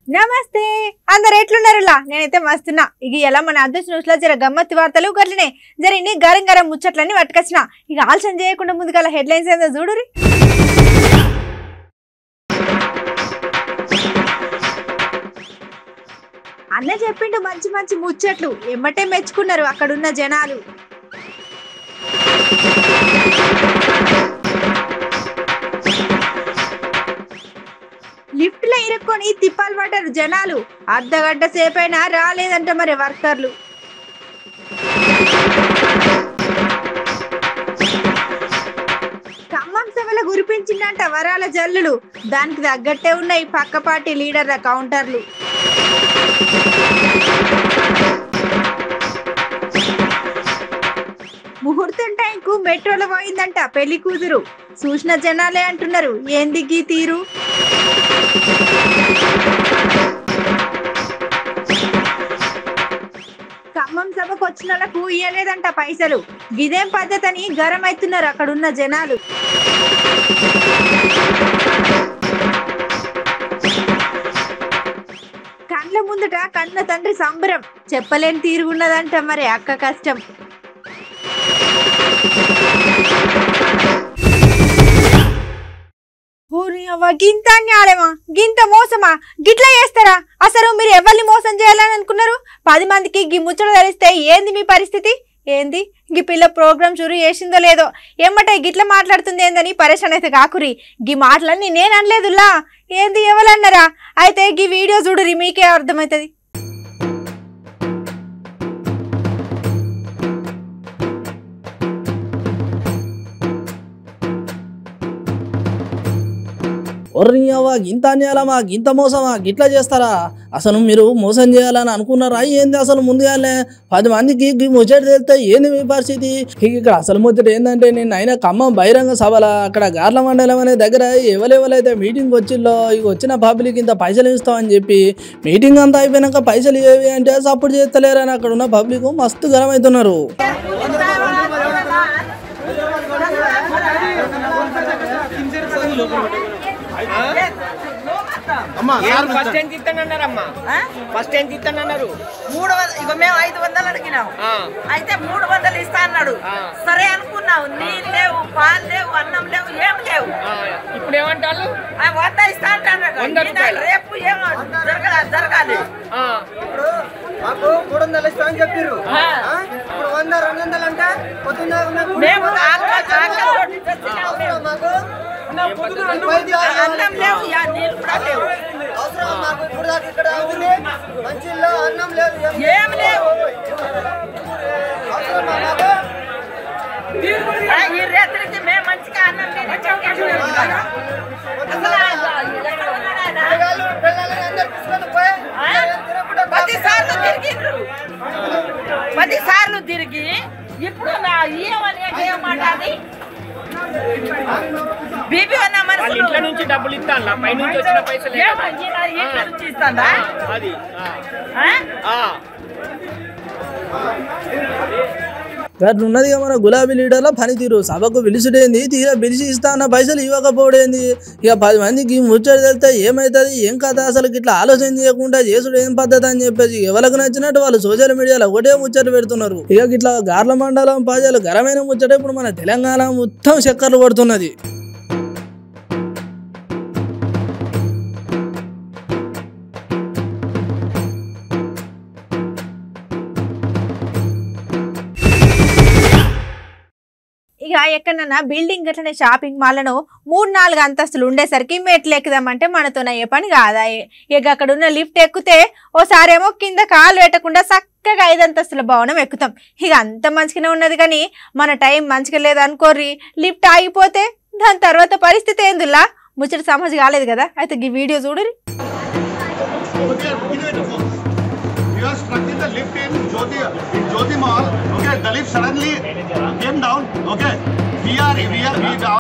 నమస్తే అందరు ఎట్లున్నారులా నేనైతే మస్తున్నా ఇక ఎలా మన అదృష్ట న్యూస్లో జర గమ్మత్తి వార్తలు గట్లనే జరిని గరం గరం ముచ్చట్లన్నీ పట్టుకొచ్చిన ఇక ఆలస్యం చేయకుండా ముందుగా హెడ్లైన్స్ ఏందో చూడురి. అన్న చెప్పిండు మంచి మంచి ముచ్చట్లు ఎమ్మటే మెచ్చుకున్నారు అక్కడున్న జనాలు. లిఫ్ట్ లో ఇరుక్కొని తిప్పాలు పడ్డారు జనాలు. అర్ధగంట సేపైనా రాలేదంట మరి వర్కర్లు. ఖమ్మం సభలో గురిపించిందంట వరాల జల్లులు. దానికి తగ్గట్టే ఉన్నాయి పక్క పార్టీ లీడర్ల కౌంటర్లు. ముహూర్తం టైంకు మెట్రోలో పోయిందంట పెళ్లి కూతురు. చూసిన జనాలే అంటున్నారు ఏంది గీ తీరు. ఖమ్మం సభకు వచ్చిన వాళ్ళకు ఇయ్యలేదంట పైసలు. గిదేం పద్ధతి అని గరం అవుతున్నారు అక్కడున్న జనాలు. కండ్ల ముందుట కన్న తండ్రి సంబరం చెప్పలేని తీరుగున్నదంట మరి అక్క కష్టం. గింత అన్యాయమా గింత మోసమా గిట్లా చేస్తారా? అసలు మీరు ఎవరిని మోసం చేయాలని అనుకున్నారు? 10 మందికి గి ముచ్చట తెలిస్తే ఏంది మీ పరిస్థితి? ఏంది గీ పిల్ల ప్రోగ్రామ్ షురూ చేసిందో లేదో ఏమంటే గిట్లా మాట్లాడుతుంది ఏందని పరేషాన్ అయితే కాకురి. గీ మాటలన్నీ నేను అనలేదులా ఏంది ఎవరన్నారా? అయితే గీ వీడియో చూడురి మీకే అర్థమవుతుంది. ఒర్నియవా గింత అన్యాలమా గింత మోసమా గిట్లా చేస్తారా? అసలు మీరు మోసం చేయాలని అనుకున్నారా ఏంది? అసలు ముందుగానే 10 మందికి ముచ్చట తెలితే ఏంది మీ పరిస్థితి? ఇక్కడ అసలు ముచ్చట ఏంటంటే నేను అయినా ఖమ్మం బహిరంగ సభల అక్కడ గార్ల మండలం అనే దగ్గర ఎవరెవరైతే మీటింగ్ వచ్చిల్లో ఇక వచ్చిన పబ్లిక్ ఇంత పైసలు ఇస్తామని చెప్పి మీటింగ్ అంతా అయిపోయినాక పైసలు ఏవి అంటే సపోర్ట్ చేస్తలేరని అక్కడ ఉన్న పబ్లిక్ మస్తు గరం అవుతున్నారు. ఫస్ట్ ఎంత ఇస్తానన్నారమ్మా? ఫస్ట్ ఎంత ఇస్తానన్నారు? 300. ఇక మేము 500 అడిగినాం. అయితే 300 ఇస్తా అన్నాడు. సరే అనుకున్నావు. నీళ్ళు లేవు, పాలు లేవు, అన్నం లేవు, ఏం లేవు. ఇప్పుడు ఏమంటారు? 100 ఇస్తా అంటాడు. రేపు ఏమో జరగాలి. ఇప్పుడు మాకు 300 ఇస్తామని చెప్పారు. ఇప్పుడు 100 200 అంటే మేము అన్నం లేవు, నీళ్ళు కూడా లేవు. అవసరం మాకు ఇప్పుడు దాకా ఇక్కడ ఉంది మంచిలో అన్నం లేదు, ఏం లేవు. అవసరం మాకు ఈ రేత్రికి మేము మంచిగా అన్నం తీసుకొని పోయి 10 సార్లు తిరిగి ఇప్పుడు ఏమని అది బీబీ అన్న మనసు ఇంట్లో నుంచి డబ్బులు ఇస్తాను పై నుంచి వచ్చిన పైసలు ఇంట్లో నుంచి ఇస్తాందా? అది ఉన్నది మన గులాబీ లీడర్ల పనితీరు. సభకు పిలిచుడేంది, తీరా పిలిచి ఇస్తా అన్న పైసలు ఇవ్వకపోడేంది. ఇక 10 మందికి ముచ్చట తెలితే ఏమవుతుంది ఏం కథ? అసలు ఇట్లా ఆలోచన చేయకుండా చేసుడు ఏం పద్ధతి అని చెప్పేసి ఎవరికి నచ్చినట్టు వాళ్ళు సోషల్ మీడియాలో ఒకటే ముచ్చట పెడుతున్నారు. ఇక ఇట్లా గార్ల మండలం ప్రజలు గరమైన ముచ్చట ఇప్పుడు మన తెలంగాణ మొత్తం చక్కర్లు పడుతున్నది. ఇక ఎక్కడన్నా బిల్డింగ్ అట్లనే షాపింగ్ మాల్లను 3-4 అంతస్తులు ఉండేసరికి మెట్లు ఎక్కుదామంటే మనతోనే ఏ పని కాదాయే. ఇక అక్కడ ఉన్న లిఫ్ట్ ఎక్కితే ఓసారేమో కింద కాలు పెట్టకుండా చక్కగా 5 అంతస్తుల భవనం ఎక్కుతాం. ఇక అంత మంచిగానే ఉన్నది కానీ మన టైం మంచిగా లేదనుకోర్రి లిఫ్ట్ ఆగిపోతే దాని తర్వాత పరిస్థితి ఏందులా ముచ్చట సమజ్ కాలేదు కదా. అయితే ఈ video చూడరి. were stuck in the lift in Jyoti Mall. Okay, the lift suddenly came down. Okay, we are.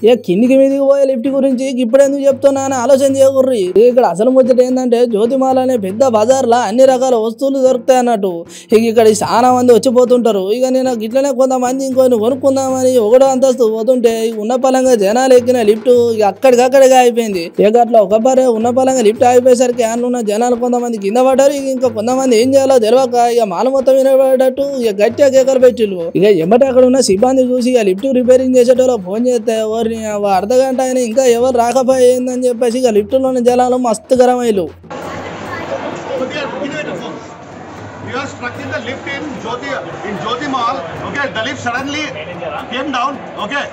ఇక కిందికి మీదికి పోయే లిఫ్ట్ గురించి ఇప్పుడు ఎందుకు చెప్తున్నా అని ఆలోచన చేయకూర్రి. ఇక్కడ అసలు ముచ్చట ఏంటంటే జ్యోతిమాల అనే పెద్ద బజార్లో అన్ని రకాల వస్తువులు దొరుకుతాయి అన్నట్టు. ఇక ఇక్కడ చాలా మంది వచ్చిపోతుంటారు. ఇక నేను ఇట్లనే కొంతమంది ఇంకొని కొనుక్కుందామని ఒకటో అంతస్తు పోతుంటే ఉన్న పలంగా జనాలు ఎక్కిన లిఫ్ట్ ఇక అక్కడికక్కడిగా అయిపోయింది. ఇక అట్లా ఒకసారి ఉన్న పలంగా లిఫ్ట్ అయిపోయేసరికి ఆయన ఉన్న జనాలు కొంతమంది కింద పడ్డారు. ఇక ఇంకా కొంతమంది ఏం చేయాలో తెలియక ఇక మాల మొత్తం వినబడేటట్టు ఇక గట్టిగా కేకలు పెట్టిళ్ళు. ఇక ఎమ్మటి అక్కడ ఉన్న సిబ్బంది చూసి ఇక లిఫ్ట్ రిపేరింగ్ చేసేటోళ్ళు ఫోన్ చేస్తే ఎవరిని అర్ధగంట అయినా ఇంకా ఎవరు రాకపోయిందని చెప్పేసి ఇక లిఫ్ట్ లోని జనాలు మస్తు గరమైలు. We were stuck in the lift in Jyoti Mall. Okay, the lift suddenly came down. Okay,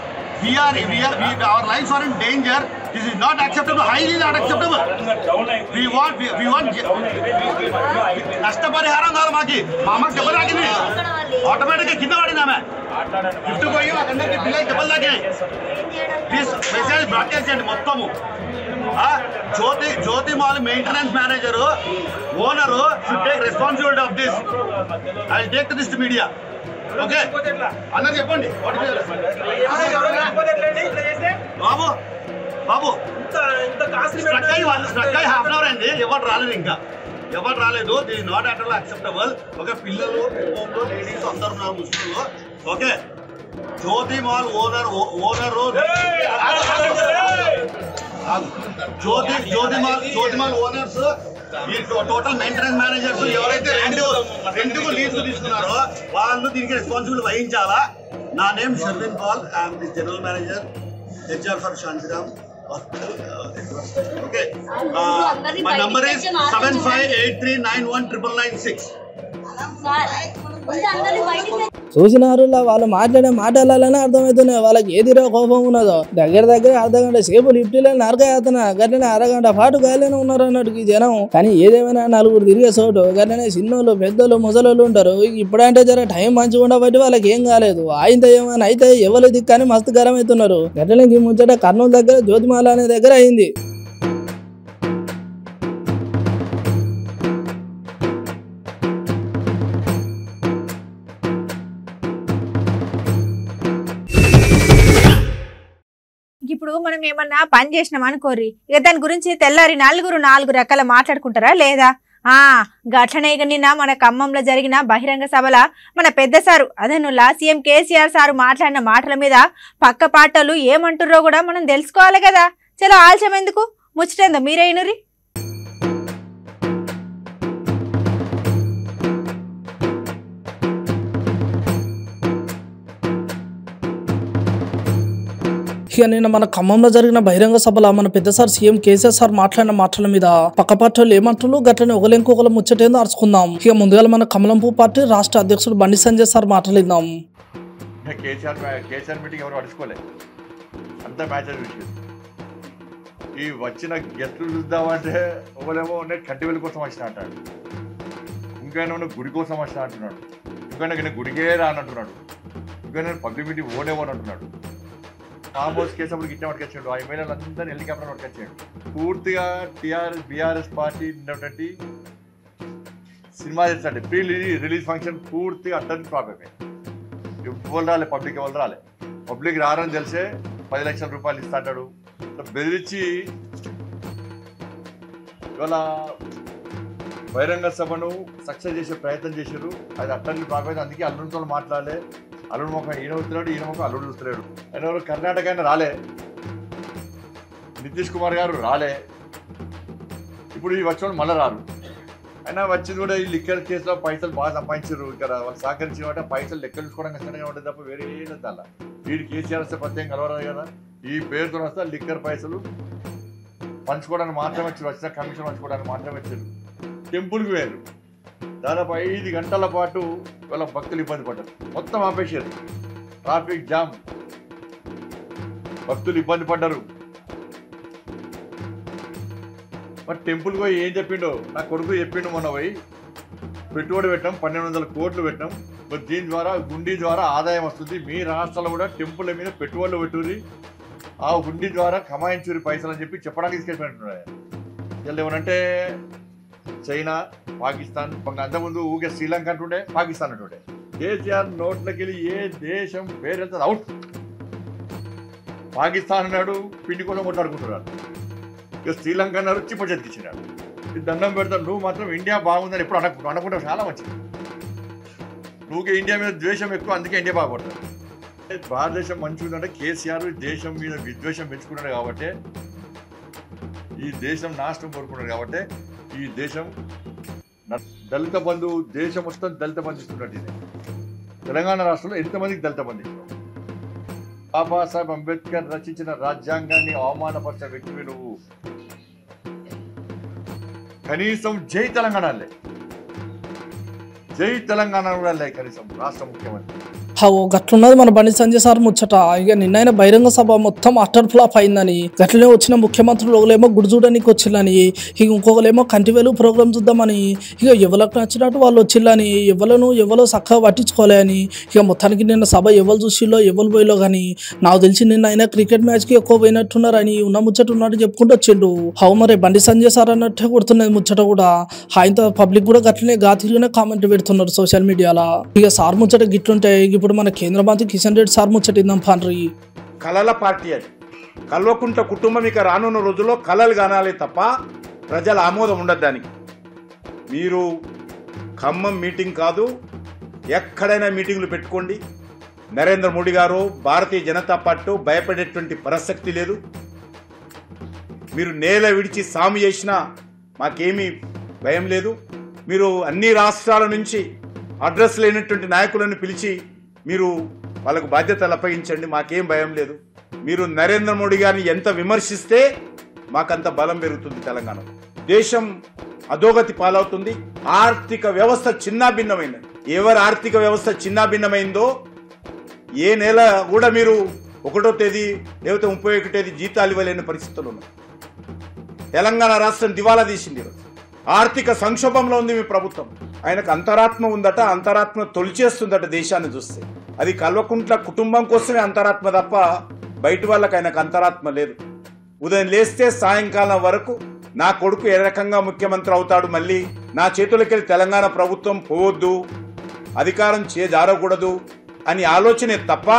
our lives are in danger. This is not acceptable. Highly not acceptable. We want. నష్టపరిహారం కాదు మాకి. మా అమ్మకి దెబ్బలు తాకింది. ఆటోమేటిక్గా కింద పడింది ఆమె. లిఫ్ట్ పోయి అక్కడికి పిల్లలకి దెబ్బలు తాకినాయి. ప్లీజ్ మెసేజ్ బ్రాడ్కాస్ట్ చేయండి మొత్తము. Jyothi mall maintenance manager owner should take responsibility of this. I take to this media. Okay అందరు చెప్పండి. బాబు స్ట్రక్ అయ్యి హాఫ్ అన్ అవర్ అయింది. ఎవరు రాలేదు, ఇంకా ఎవరు రాలేదు. This not at all acceptable. Okay, పిల్లలు లేడీస్ అందరు ఉన్నారు, ముస్లింలు. Okay, Jyothi mall owner Jyothi mall owners, ఈ టోటల్ మెయింటెనెన్స్ మేనేజర్స్ ఎవరైతే రెంట్కు లీజ్ తీసుకున్నారో వాళ్ళు దీనికి రెస్పాన్సిబిలిటీ వహించాలా. నా name Sharvin Paul, I'm the general manager HR for Shantiram. Okay, my number is 7583919996. చూసినారు వాళ్ళు మాట్లాడే మాటలనే అర్థమవుతున్నాయి. వాళ్ళకి ఏదిరో కోపం ఉన్నదో. దగ్గర అర్ధగంట సేపు లిఫ్ట్లో నరకయాతన గట్లనే అరగంట పాటు గాలినే ఉన్నారు అన్నట్టు ఈ జనం. కానీ ఏదేమైనా నలుగురు తిరిగే చోటు గట్లనే చిన్నోళ్ళు పెద్దోళ్ళు ముసలోళ్ళు ఉంటారు. ఇప్పుడంటే జర టైం మంచిగా ఉండబట్టి వాళ్ళకి ఏం కాలేదు. ఆయన ఏమైనా అయితే ఎవరు దిక్కని మస్తు గరం అవుతున్నారు. గట్లనే ఈ ముచ్చట కర్నూలు దగ్గర జ్యోతిమాల అనే దగ్గర అయింది. ఇప్పుడు మనం ఏమన్నా పని చేసినాం అనుకోర్రి, ఇక దాని గురించి తెల్లారి నాలుగు రకాల మాట్లాడుకుంటారా లేదా? గట్లనే ఇక నిన్న మన ఖమ్మంలో జరిగిన బహిరంగ సభల మన పెద్ద సారు అదనుల్లా సీఎం కేసీఆర్ సారు మాట్లాడిన మాటల మీద పక్క పాటలు ఏమంటుర్రో కూడా మనం తెలుసుకోవాలి కదా. చలో ఆలస్యం ఎందుకు, ముచ్చటేందో మీరేనురి. ఇక నిన్న మన ఖమ్మంలో జరిగిన బహిరంగ సభలో మన పెద్ద సార్ సీఎం కేసీఆర్ సార్ మాట్లాడిన మాటల మీద పక్క పార్టీలు ఏమంటారు గట్లనే ఒకరికొకరు ముచ్చటేందో అరుచుకుందాం. ఇక ముందుగా మన కమలంపూ పార్టీ రాష్ట్ర అధ్యక్షుడు బండి సంజయ్ సార్ మాట్లాడిద్దాం. కేసీఆర్ మీటింగ్ ఎవరు అడుచుకోలేదు, అంతా మ్యాచ్ విషయం. ఈ వచ్చిన గెస్టులు చూద్దామంటే ఒకరేమో కంటి వెళ్లి కోసం వచ్చిన అంటాడు, ఇంకైనా గుడి కోసం వచ్చిన అంటున్నాడు, ఇంకైనా గుడికే రానంటున్నాడు, ఇంకైనా పబ్లిక్ మీటింగ్ ఓనేమోని అంటున్నాడు. కాంబోస్ కేసు అప్పుడు గిట్ట పట్టుకొచ్చాడు. ఆ ఎమ్మెల్యేలు అందరూ హెలికాప్టర్ పట్టుకొచ్చాడు. పూర్తిగా బీఆర్ఎస్ పార్టీ ఉన్నటువంటి సినిమా చేస్తాడు. ప్రీ రిలీజ్ ఫంక్షన్ పూర్తిగా అట్టని ప్రాబ్లమ్. ఎవరు రాలే, పబ్లిక్ ఎవరు రాలే. పబ్లిక్ రారని తెలిసే 10 లక్షల రూపాయలు ఇస్తాడు. బెదిరించి ఇవాళ బహిరంగ సభను సక్సెస్ చేసే ప్రయత్నం చేశారు. అది అట్టని ప్రాబ్లం. అందుకే అల్లుడితో మాట్లాడలే. అల్లుడు మొక్క ఈయన వస్తున్నాడు, ఈయన మొక్క అల్లుడు చూస్తున్నాడు. ఆయన ఎవరు కర్ణాటక అయినా రాలే, నితీష్ కుమార్ గారు రాలే, ఇప్పుడు ఈ వచ్చిన మళ్ళీ రారు. అయినా వచ్చింది కూడా ఈ లిక్కర్ కేసులో పైసలు బాగా సంపాదించారు. ఇక్కడ వాళ్ళు సహకరించిన వాటి పైసలు లెక్క చూసుకోవడం కష్టంగా ఉంటుంది తప్ప వేరే ఏదో అలా. వీడి కేసీఆర్ వస్తే ప్రత్యేకం కలవరాదు కదా. ఈ పేరుతో వస్తే లిక్కర్ పైసలు పంచుకోవడానికి మాత్రమే వచ్చారు, వచ్చిన కమిషన్ పంచుకోవడానికి మాత్రమే వచ్చారు. టెంపుల్కి వేరు. దాదాపు 5 గంటల పాటు వాళ్ళ భక్తులు ఇబ్బంది పడ్డారు. మొత్తం ఆపేసారు, ట్రాఫిక్ జామ్, భక్తులు ఇబ్బంది పడ్డారు. మరి టెంపుల్కి పోయి ఏం చెప్పిండో నా కొడుకు చెప్పిండు. మొన్న పోయి పెట్టుబడి పెట్టాం, 1200 కోట్లు పెట్టాం. మరి దీని ద్వారా గుండీ ద్వారా ఆదాయం వస్తుంది. మీ రాష్ట్రాల్లో కూడా టెంపుల్ మీద పెట్టుబడులు పెట్టుర్రి, ఆ గుండీ ద్వారా కమాయించురి పైసలు అని చెప్పి చెప్పడానికి తీసుకెళ్ళిపోయినట్టున్నాడు. వీళ్ళు ఏమనంటే చైనా, పాకిస్తాన్, అంతకుముందు ఊగే శ్రీలంక అంటుండే, పాకిస్తాన్ అంటుండే. కేసీఆర్ నోట్లకి వెళ్ళి ఏ దేశం పేరు వెళ్తుంది అవుట్. పాకిస్తాన్ అన్నాడు, పిండి కోసం కొట్లాడుకుంటున్నాడు. ఇక శ్రీలంక అన్నాడు, చిప్ప చెతికిచ్చినాడు. ఇది దండం పెడతాడు. నువ్వు మాత్రం ఇండియా బాగుందని ఎప్పుడు అనుకుంటే చాలా మంచిది. నువ్వుకే ఇండియా మీద ద్వేషం ఎక్కువ, అందుకే ఇండియా బాగుపడతాడు. భారతదేశం మంచిగా ఉందంటే కేసీఆర్ దేశం మీద విద్వేషం పెంచుకున్నాడు కాబట్టి, ఈ దేశం నాశనం కోరుకున్నాడు కాబట్టి, ఈ దేశం దళిత బంధు దేశం మొత్తం దళిత బంధు ఇస్తున్నట్టు. ఇది తెలంగాణ రాష్ట్రంలో ఎంతమందికి దళిత బంధు ఇస్తున్నావు? బాబాసాహెబ్ అంబేద్కర్ రచించిన రాజ్యాంగాన్ని అవమానపరిచిన వ్యక్తివి నువ్వు. కనీసం జై తెలంగాణ, జై తెలంగాణ కూడా లే కనీసం రాష్ట్ర ముఖ్యమంత్రి. గట్లున్నది మన బండి సంజయ్ సార్ ముచ్చట. ఇక నిన్నైన బహిరంగ సభ మొత్తం అటర్ ఫ్లాప్ అయిందని, గట్లనే వచ్చిన ముఖ్యమంత్రులు ఒకలేమో గుడి చూడడానికి వచ్చిల్లని, ఇక ఇంకొకలేమో కంటివేలు ప్రోగ్రామ్ చూద్దామని, ఇక ఎవరికి నచ్చినట్టు వాళ్ళు వచ్చిల్లని, ఎవరో చక్కగా పట్టించుకోలే అని. ఇక మొత్తానికి నిన్న సభ ఎవరు చూసిల్లో ఎవరు పోయిలో కానీ నాకు తెలిసి నిన్న అయినా క్రికెట్ మ్యాచ్కి ఎక్కువ పోయినట్టున్నారని ఉన్న ముచ్చట ఉన్నట్టు చెప్పుకుంటూ వచ్చిండు. మరి బండి సంజయ్ సార్ అన్నట్టే కొడుతున్నది ముచ్చట కూడా. ఆయనతో పబ్లిక్ కూడా గట్లనే తిరిగినే కామెంట్ పెడుతున్నారు సోషల్ మీడియాలో. ఇక సార్ ముచ్చట గిట్లుంటే ఇప్పుడు మన కేంద్ర మంత్రి కిషన్ రెడ్డి సార్ ముచ్చటిద్దాం పాండ్రి. కళల పార్టీ అది. కల్వకుంట్ల కుటుంబం ఇక రానున్న రోజుల్లో కళలు కానాలి తప్ప ప్రజల ఆమోదం ఉండదు దానికి. మీరు ఖమ్మం మీటింగ్ కాదు, ఎక్కడైనా మీటింగ్లు పెట్టుకోండి. నరేంద్ర మోడీ గారు, భారతీయ జనతా పార్టీ భయపడేటువంటి ప్రసక్తి లేదు. మీరు నేల విడిచి సాము చేసినా మాకేమీ భయం లేదు. మీరు అన్ని రాష్ట్రాల నుంచి అడ్రస్ లేనటువంటి నాయకులను పిలిచి మీరు వాళ్ళకు బాధ్యతలు అప్పగించండి, మాకేం భయం లేదు. మీరు నరేంద్ర మోడీ గారిని ఎంత విమర్శిస్తే మాకంత బలం పెరుగుతుంది. తెలంగాణ దేశం అధోగతి పాలవుతుంది. ఆర్థిక వ్యవస్థ చిన్నాభిన్నమైంది. ఎవరి ఆర్థిక వ్యవస్థ చిన్నాభిన్నమైందో ఏ నెల కూడా మీరు 1వ తేదీ లేకపోతే 31వ తేదీ జీతాలు ఇవ్వలేని పరిస్థితులు ఉన్నాయి. తెలంగాణ రాష్ట్రం దివాలా తీసింది. ఆర్థిక సంక్షోభంలో ఉంది మీ ప్రభుత్వం. ఆయనకు అంతరాత్మ ఉందట, అంతరాత్మ తొలిచేస్తుందట దేశాన్ని చూస్తే. అది కల్వకుంట్ల కుటుంబం కోసమే అంతరాత్మ తప్ప బయట వాళ్ళకి ఆయనకు అంతరాత్మ లేదు. ఉదయం లేస్తే సాయంకాలం వరకు నా కొడుకు ఏ రకంగా ముఖ్యమంత్రి అవుతాడు, మళ్ళీ నా చేతులకెళ్ళి తెలంగాణ ప్రభుత్వం పోవద్దు, అధికారం చేజారకూడదు అని ఆలోచనే తప్ప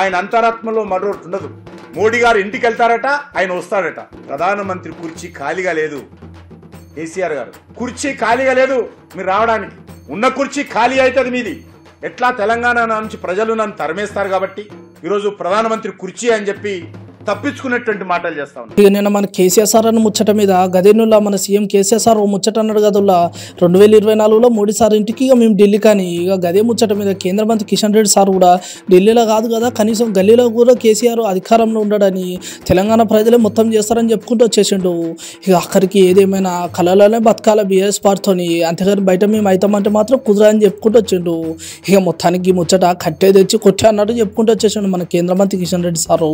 ఆయన అంతరాత్మలో మరొకటి ఉండదు. మోడీ గారు ఇంటికి వెళ్తారట, ఆయన వస్తాడట. ప్రధానమంత్రి కుర్చీ ఖాళీగా లేదు. కేసీఆర్ గారు కుర్చీ ఖాళీగా లేదు మీరు రావడానికి. ఉన్న కుర్చీ ఖాళీ అవుతుంది మీది. ఎట్లా తెలంగాణ నుంచి ప్రజలు నన్ను తరిమేస్తారు కాబట్టి ఈరోజు ప్రధానమంత్రి కుర్చీ అని చెప్పి తప్పించుకునేటువంటి మాటలు చేస్తా ఉన్నాం. ఇక నిన్న మన కేసీఆర్ సార్ అన్న ముచ్చట మీద గదేనుల్లా మన సీఎం కేసీఆర్ సార్ ఓ ముచ్చట అన్నాడు కదల్లా 2024లో మోడీ సార్ ఇంటికి ఇక మేము ఢిల్లీ కానీ ఇక గదే ముచ్చట మీద కేంద్ర మంత్రి కిషన్ రెడ్డి సార్ కూడా ఢిల్లీలో కాదు కదా కనీసం గల్లీలో కూడా కేసీఆర్ అధికారంలో ఉండడని తెలంగాణ ప్రజలే మొత్తం చేస్తారని చెప్పుకుంటూ వచ్చేసిండు. ఇక అక్కడికి ఏదేమైనా కళలోనే బతకాల బీఆర్ఎస్ పార్టీతోని, అంతేగాని బయట మేము అవుతామంటే మాత్రం కుదరని చెప్పుకుంటూ వచ్చిండు. ఇక మొత్తానికి ముచ్చట కట్టే తెచ్చి కొట్టే అన్నట్టు చెప్పుకుంటూ వచ్చేసిండు మన కేంద్ర మంత్రి కిషన్ రెడ్డి సారు.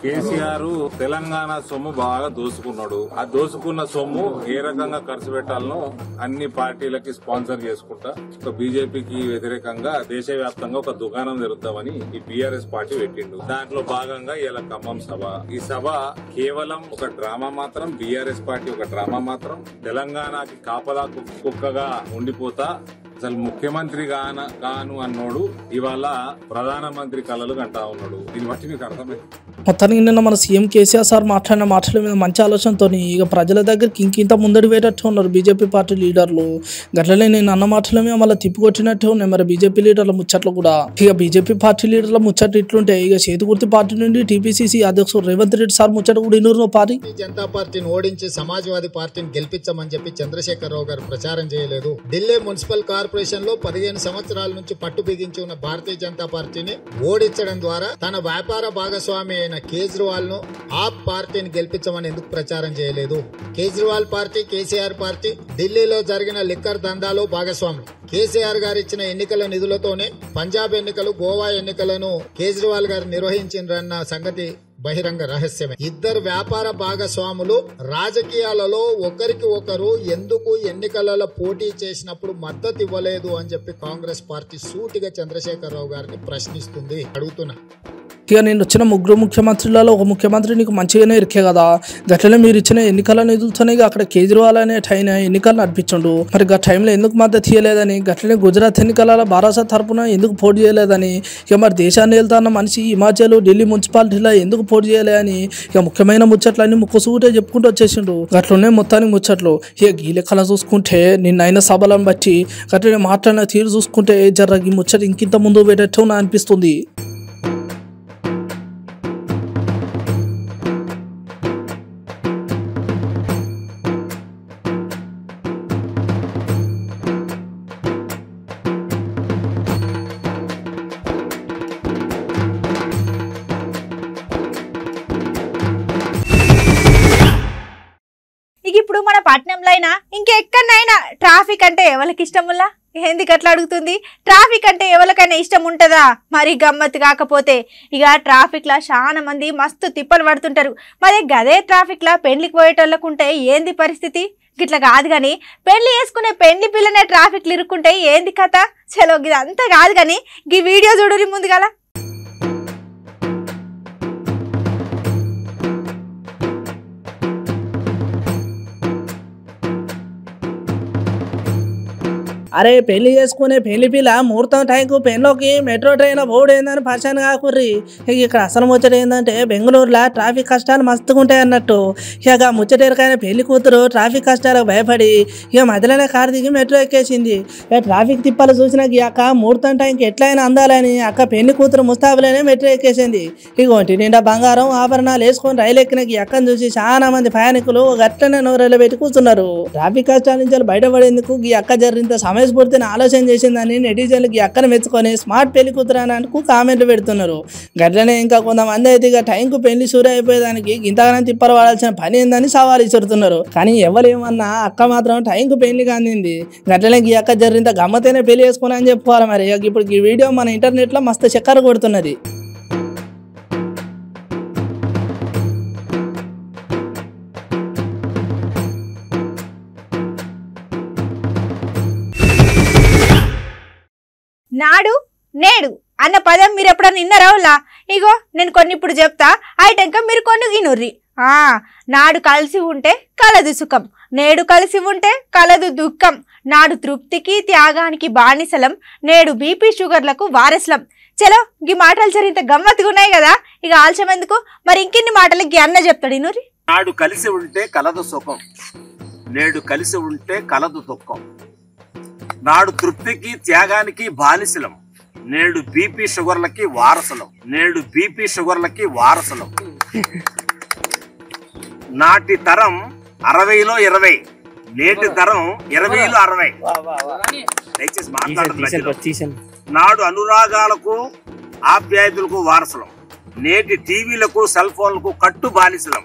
కేసీఆర్ తెలంగాణ సొమ్ము బాగా దోసుకున్నాడు. ఆ దోసుకున్న సొమ్ము ఏ రకంగా ఖర్చు పెట్టాలనో అన్ని పార్టీలకి స్పాన్సర్ చేసుకుంటా బీజేపీకి వ్యతిరేకంగా దేశవ్యాప్తంగా ఒక దుకాణం జరుగుతామని ఈ బీఆర్ఎస్ పార్టీ పెట్టిండు. దాంట్లో భాగంగా ఇలా ఖమ్మం సభ. ఈ సభ కేవలం ఒక డ్రామా మాత్రం, బీఆర్ఎస్ పార్టీ ఒక డ్రామా మాత్రం. తెలంగాణకి కాపలా కుక్కగా ఉండిపోతా అసలు ముఖ్యమంత్రి కాను అన్నోడు ఇవాళ ప్రధానమంత్రి కళలు కంటా ఉన్నాడు. దీన్ని బట్టి మీకు అర్థమైంది. మొత్తానికి నిన్న మన సీఎం కేసీఆర్ సార్ మాట్లాడిన మాటల మీద మంచి ఆలోచనతో ఇక ప్రజల దగ్గరికి ఇంకింత ముందడి వేటట్టు ఉన్నారు బీజేపీ పార్టీ లీడర్లు. గట్లనే నేను అన్న మాటల మీద మళ్ళీ తిప్పికొట్టినట్టే ఉన్నాయి మరి బీజేపీ లీడర్ల ముచ్చట్లు కూడా. ఇక బీజేపీ పార్టీ లీడర్ల ముచ్చట్లు ఇట్లుంటే ఇక చేతిగుర్తి పార్టీ నుండి టీపీసీసీ అధ్యక్షుడు రేవంత్ రెడ్డి సార్ ముచ్చట కూడా ఇన్నూరు పార్టీ జనతా పార్టీని ఓడించి సమాజ్వాదీ పార్టీని గెలిపించమని చెప్పి చంద్రశేఖరరావు గారు ప్రచారం చేయలేదు. ఢిల్లీ మున్సిపల్ కార్పొరేషన్ లో 15 సంవత్సరాల నుంచి పట్టు బిగించి ఉన్న భారతీయ జనతా పార్టీని ఓడించడం ద్వారా తన వ్యాపార భాగస్వామి అయిన కేజ్రీవాల్ ను ఆ పార్టీని గెలిపించమని ఎందుకు ప్రచారం చేయలేదు? కేజ్రీవాల్ పార్టీ, కేసీఆర్ పార్టీ ఢిల్లీలో జరిగిన లిక్కర్ దందాలో భాగస్వాములు. కేసీఆర్ గారు ఇచ్చిన ఎన్నికల నిధులతోనే పంజాబ్ ఎన్నికలు, గోవా ఎన్నికలను కేజ్రీవాల్ గారు నిర్వహించారన్న సంగతి బహిరంగ రహస్యమే. ఇద్దరు వ్యాపార భాగస్వాములు రాజకీయాలలో ఒకరికి ఒకరు ఎందుకు ఎన్నికలలో పోటీ చేసినప్పుడు మద్దతు ఇవ్వలేదు అని చెప్పి కాంగ్రెస్ పార్టీ సూటిగా చంద్రశేఖరరావు గారిని ప్రశ్నిస్తుంది. అడుగుతున్నా. ఇక నేను వచ్చిన 3 ముఖ్యమంత్రులలో ఒక ముఖ్యమంత్రి నీకు మంచిగానే ఇరికే కదా, గట్లనే మీరు ఇచ్చిన ఎన్నికల నిధులతోనే అక్కడ కేజ్రీవాల్ అనే టైం ఎన్నికలు నడిపించండు, మరి ఆ టైంలో ఎందుకు మద్దతు ఇవ్వలేదని, గట్లనే గుజరాత్ ఎన్నికలలో బారాసత్ తరపున ఎందుకు పోటీ చేయలేదని, ఇక మరి దేశాన్ని వెళ్తాన్న మనిషి హిమాచల్ ఢిల్లీ మున్సిపాలిటీలో ఎందుకు పోటీ చేయలేదని ఇక ముఖ్యమైన ముచ్చట్లన్నీ ముక్కుసూటే చెప్పుకుంటూ వచ్చేసిండు. గట్లనే మొత్తానికి ముచ్చట్లు ఇక ఈ లెక్కలు చూసుకుంటే నిన్నైన సభలను బట్టి గట్లనే మాట్లాడిన తీరు చూసుకుంటే జర్ర ఈ ముచ్చట ఇంకింత ముందు పెట్టట్టు అనిపిస్తుంది. ఇప్పుడు మన పట్నంలో అయినా ఇంకెక్కడైనా ట్రాఫిక్ అంటే ఎవరికి ఇష్టముల్లా? ఎందుకు అట్లా అడుగుతుంది? ట్రాఫిక్ అంటే ఎవరికైనా ఇష్టం ఉంటుందా? మరి గమ్మత్తు కాకపోతే ఇక ట్రాఫిక్లో చాలా మంది మస్తు తిప్పలు పడుతుంటారు. మరి గదే ట్రాఫిక్లో పెళ్లికి పోయేటోళ్ళకుంటే ఏంది పరిస్థితి? గిట్లా కాదు కానీ పెళ్లి చేసుకునే పెళ్లి పిల్లనే ట్రాఫిక్లు ఇరుక్కుంటే ఏంది కథ? చలో ఇది అంతా కాదు కానీ ఈ వీడియో చూడురి ముందుగాల. అరే పెళ్లి చేసుకునే పెళ్లి పిల్ల ముహూర్తం టైంకు పెళ్ళిలోకి మెట్రో ట్రైన్ పోడేందని పరిశాన్ కాకుర్రి. ఇక్కడ అసలు ముచ్చట ఏంటంటే బెంగళూరులో ట్రాఫిక్ కష్టాలు మస్తుగా ఉంటాయి అన్నట్టు. ఇక ముచ్చటేరకైనా పెళ్లి కూతురు ట్రాఫిక్ కష్టాలకు భయపడి ఇక మధ్యలోనే కారు దిగి మెట్రో ఎక్కేసింది. ఇక ట్రాఫిక్ తిప్పాలు చూసినాక ఈ అక్క ముహూర్తం టైంకి ఎట్లయినా అందాలని అక్క పెళ్లి కూతురు ముస్తాబులోనే మెట్రో ఎక్కేసింది. ఇక ఒంటి నిండా బంగారం ఆభరణాలు వేసుకొని రైలు ఎక్కిన ఈ అక్కను చూసి చాలా మంది ప్రయాణికులు గట్లనే నోరెళ్ళ పెట్టి కూర్చున్నారు. ట్రాఫిక్ కష్టాల నుంచి బయటపడేందుకు ఈ అక్క జరిగినంత సమయస్ఫూర్తిని ఆలోచన చేసిందని నెటిజన్లకి అక్కన మెచ్చుకొని స్మార్ట్ పెళ్లి కూతురానందుకు కామెంట్లు పెడుతున్నారు. గట్లనే ఇంకా కొంతమంది అయితే ఇక టైంకు పెళ్లి సూర్య అయిపోయేదానికి ఇంతగానం తిప్పలు పడాల్సిన పని ఏందని సవాల్ ఇస్తున్నారు. కానీ ఎవరేమన్నా అక్క మాత్రం టైంకు పెళ్లి కాందింది. గట్లనే ఈ అక్క జరిగినంత గమ్మతైనా పెళ్లి చేసుకున్నా అని చెప్పుకోవాలి. మరి ఇప్పుడు ఈ వీడియో మన ఇంటర్నెట్లో మస్తు చక్కర కొడుతున్నది. నాడు నేడు అన్న పదం మీరు ఎప్పుడన్నా విన్నారా? ఇగో నేను కొన్ని ఇప్పుడు చెప్తా, అయిటంక మీరు కొన్ని వినుర్రి. నాడు కలిసి ఉంటే కలదు సుఖం, నేడు కలిసి ఉంటే కలదు దుఃఖం, నాడు తృప్తికి త్యాగానికి బానిసలం, నేడు బీపీ షుగర్లకు వారసులం. చలో ఈ మాటలు సరింత గమ్మత్తుగా ఉన్నాయి కదా, ఇక ఆలస్యం ఎందుకు, మరి ఇంకెన్ని మాటలు గీ అన్న చెప్తాడు వినుర్రి. నాడు కలిసి ఉంటే కలదు సుఖం, నేడు కలిసి ఉంటే కలదు దుఃఖం, నాడు తృప్తికి త్యాగానికి బానిసలం, నేడు బీపీ షుగర్లకి వారసులం, నేడు బీపీ షుగర్లకి వారసులం. నాటి తరం 60లో 20, నేటి తరం 20లో 60. దయచేసి మాట్లాడుతున్నారు. నాడు అనురాగాలకు ఆప్యాయతలకు వారసులం, నేటి టీవీలకు సెల్ ఫోన్లకు కట్టు బానిసలం,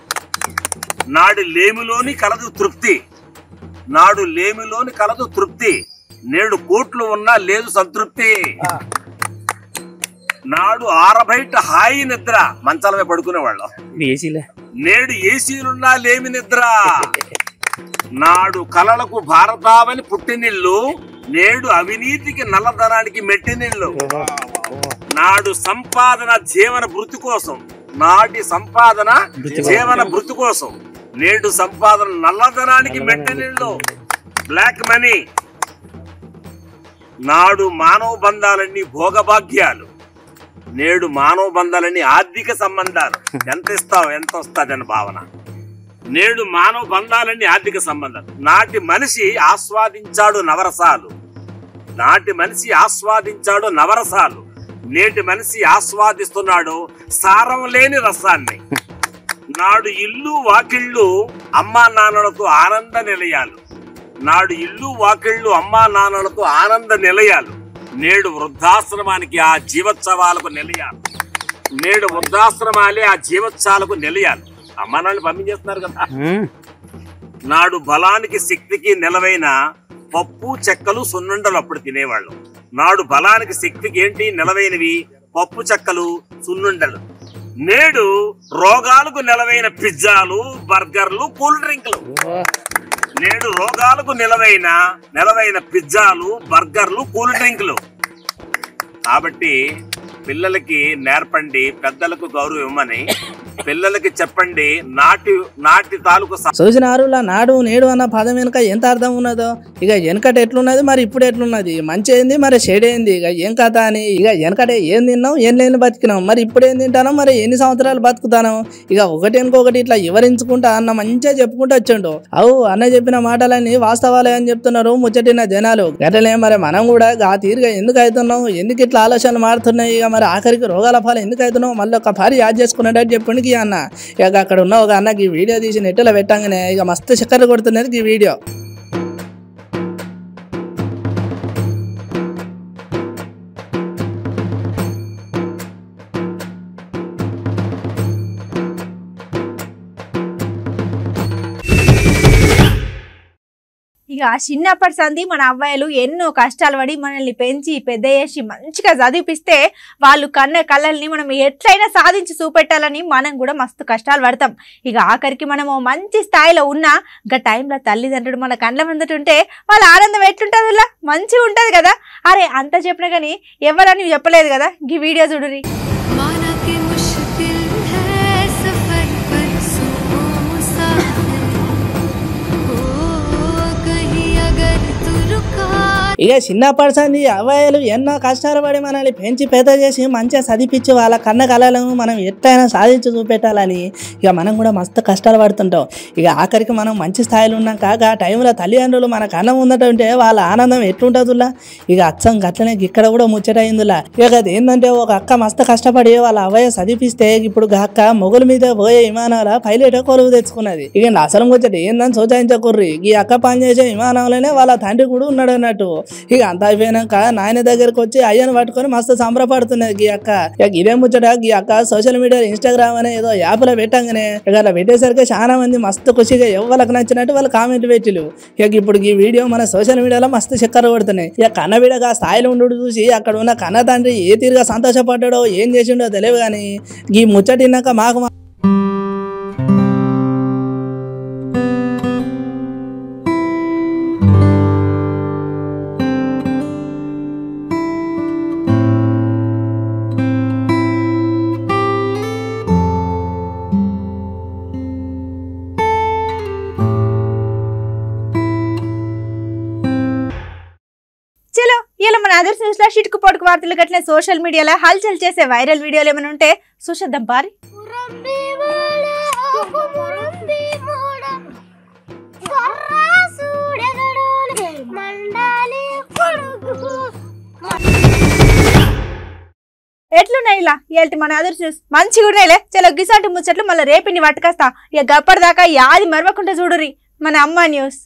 నాడు లేమిలోని కలదు తృప్తి, నాడు లేమిలోని కలదు తృప్తి, నేడు కోట్లు ఉన్నా లేదు సంతృప్తి, నాడు ఆరబయట హాయి నిద్ర, మంచాలమే పడుకునేవాళ్ళం, నేడు ఏసీలున్నా లేమి నిద్ర, నాడు కలలకు భారతావని పుట్టినిల్లు, నేడు అవినీతికి నల్లధనానికి మెట్టినిల్లు, నాడు సంపాదన జీవన భృతి కోసం, నాటి సంపాదన జీవన భృతి కోసం, నేడు సంపాదన నల్లధనానికి మెట్టినిల్లు, బ్లాక్ మనీ, నాడు మానవ బంధాలన్నీ భోగభాగ్యాలు, నేడు మానవ బంధాలన్నీ ఆర్థిక సంబంధాలు, ఎంత ఇస్తావు ఎంత వస్తుంది అని భావన, నేడు మానవ బంధాలన్నీ ఆర్థిక సంబంధాలు, నాటి మనిషి ఆస్వాదించాడు నవరసాలు, నాటి మనిషి ఆస్వాదించాడు నవరసాలు, నేటి మనిషి ఆస్వాదిస్తున్నాడు సారం లేని రసాన్ని, నాడు ఇల్లు వాకిళ్ళు అమ్మా నాన్నలతో ఆనంద నిలయాలు, నాడు ఇల్లు వాకిళ్ళు అమ్మా నాన్నలతో ఆనంద నిలయాలు, నేడు వృద్ధాశ్రమానికి ఆ జీవోత్సవాలకు నిలయాలు, నేడు వృద్ధాశ్రమాలే ఆ జీవోత్సవాలకు నిలయాలు. అమ్మా నాన్నలు పంపించేస్తున్నారు కదా. నాడు బలానికి శక్తికి నిలవైన పప్పు చెక్కలు సున్నుండలు అప్పుడు తినేవాళ్ళు, నాడు బలానికి శక్తికి ఏంటి నిలవైనవి పప్పు చెక్కలు సున్నుండలు, నేడు రోగాలకు నిలవైన పిజ్జాలు బర్గర్లు కూల్ డ్రింక్లు, నేడు రోగాలకు నిలవైన పిజ్జాలు బర్గర్లు కూల్ డ్రింక్లు. కాబట్టి పిల్లలకి నేర్పండి, పెద్దలకు గౌరవం ఇవ్వమని పిల్లలకి చెప్పండి. నాటి తాలూకు చూసినారులా నాడు నేడు అన్న పదం వెనుక ఎంత అర్థం ఉన్నదో. ఇక వెనకట ఎట్లున్నది మరి ఇప్పుడు ఎట్లున్నది, మంచి ఏంది మరి చెడేంది, ఇక ఏం కథ అని. ఇక వెనకట ఏం తిన్నాం, ఏం లేని బతికినాం, మరి ఇప్పుడు ఏం తింటానో, మరి ఎన్ని సంవత్సరాలు బతుకుతాను. ఇక ఒకటి ఇంకొకటి ఇట్లా వివరించుకుంటా అన్న మంచిగా చెప్పుకుంటూ వచ్చిండు. అవు అన్న చెప్పిన మాటలన్నీ వాస్తవాలే అని చెప్తున్నారు ముచ్చటిన జనాలు. గట్లనే మరి మనం కూడా ఆ తీరుగా ఎందుకు అవుతున్నాం, ఎందుకు ఇట్లా ఆలోచనలు మారుతున్నాయి, ఇక మరి ఆఖరికి రోగాల ఫలం ఎందుకు అవుతున్నావు, మళ్ళీ ఒక పారి యాద్ చేసుకున్నట్టు చెప్పిండు ఈ అన్న. ఇక అక్కడ ఉన్న ఒక అన్నకి ఈ వీడియో తీసి నెట్లో పెట్టంగానే ఇక మస్తు చక్కర్లు కొడుతున్నది ఈ వీడియో. ఇక చిన్నప్పటి సంది మన అబ్బాయిలు ఎన్నో కష్టాలు పడి మనల్ని పెంచి పెద్ద చేసి మంచిగా చదివిపిస్తే వాళ్ళు కన్న కళ్ళల్ని మనం ఎట్లయినా సాధించి చూపెట్టాలని మనం కూడా మస్తు కష్టాలు పడతాం. ఇక ఆఖరికి మనము మంచి స్థాయిలో ఉన్నా ఇక టైంలో తల్లిదండ్రులు మన కళ్ళ ముందటుంటే వాళ్ళ ఆనందం ఎట్లుంటుంది, ఇలా మంచిగా ఉంటుంది కదా. అరే అంత చెప్పినా కానీ ఎవరని చెప్పలేదు కదా. ఈ వీడియో చూడురి. ఇక చిన్నప్పటి సంది అబ్బాయిలు ఎన్నో కష్టాలు పడి మనల్ని పెంచి పెద్ద చేసి మంచిగా చదివించి వాళ్ళ కన్న కళలను మనం ఎట్లయినా సాధించి చూపెట్టాలని ఇక మనం కూడా మస్తు కష్టాలు పడుతుంటాం. ఇక ఆఖరికి మనం మంచి స్థాయిలో ఉన్నాక ఆ టైంలో తల్లిదండ్రులు మన కన్న ఉందటంటే వాళ్ళ ఆనందం ఎట్లుంటుందిలా. ఇక అచ్చం గట్లనే ఇక్కడ కూడా ముచ్చటైందిలా. ఇక అది ఏంటంటే ఒక అక్క మస్తు కష్టపడి వాళ్ళ అబ్బాయి చదివిస్తే ఇప్పుడు అక్క మొగుల మీద పోయే విమానాల పైలట్ కొలువు తెచ్చుకున్నది. ఇక అసలు ముచ్చట ఏందని సోచాయించకుర్రి. ఈ అక్క పనిచేసే విమానంలోనే వాళ్ళ తండ్రి కూడా ఉన్నాడు అన్నట్టు. ఇక అంత అయిపోయినాక నాయన దగ్గరకు వచ్చి అయ్యను పట్టుకొని మస్తు సంబరపడుతున్నది ఈ అక్క. ఇక ఇదే ముచ్చట ఈ అక్క సోషల్ మీడియా ఇన్స్టాగ్రామ్ అనే ఏదో యాప్ లో పెట్టంగానే ఇక అలా పెట్టేసరికి చాలా మంది మస్తు ఖుషిగా ఎవరికి నచ్చినట్టు వాళ్ళు కామెంట్ పెట్టిలు. ఇక ఇప్పుడు ఈ వీడియో మన సోషల్ మీడియాలో మస్తు చక్కర కొడుతున్నాయి. ఇక కన్నబిడగా స్థాయిలో ఉండు చూసి అక్కడ ఉన్న కన్న తండ్రి ఏ తీరుగా సంతోషపడ్డాడో ఏం చేసిండో తెలియదు. కానీ ఈ ముచ్చటిన్నాక మాకు ఇలా మన అదర్స్ న్యూస్ లో షిట్కు పొడుకు వార్తలు గట్ల సోషల్ మీడియాలో హల్చల్ చేసే వైరల్ వీడియోలు ఏమైనా ఉంటే చూసేద్దాం పారి. ఎట్లున్నాయి ఇలా ఏంటి మన అదర్స్ న్యూస్ మంచిగా ఉన్నాయిలే. చలో గిసాటి ముచ్చట్లు మళ్ళీ రేపిని పట్టుకొస్తా. ఇక గప్పటిదాకా యాది మరవకుండా చూడురి మన అమ్మ న్యూస్.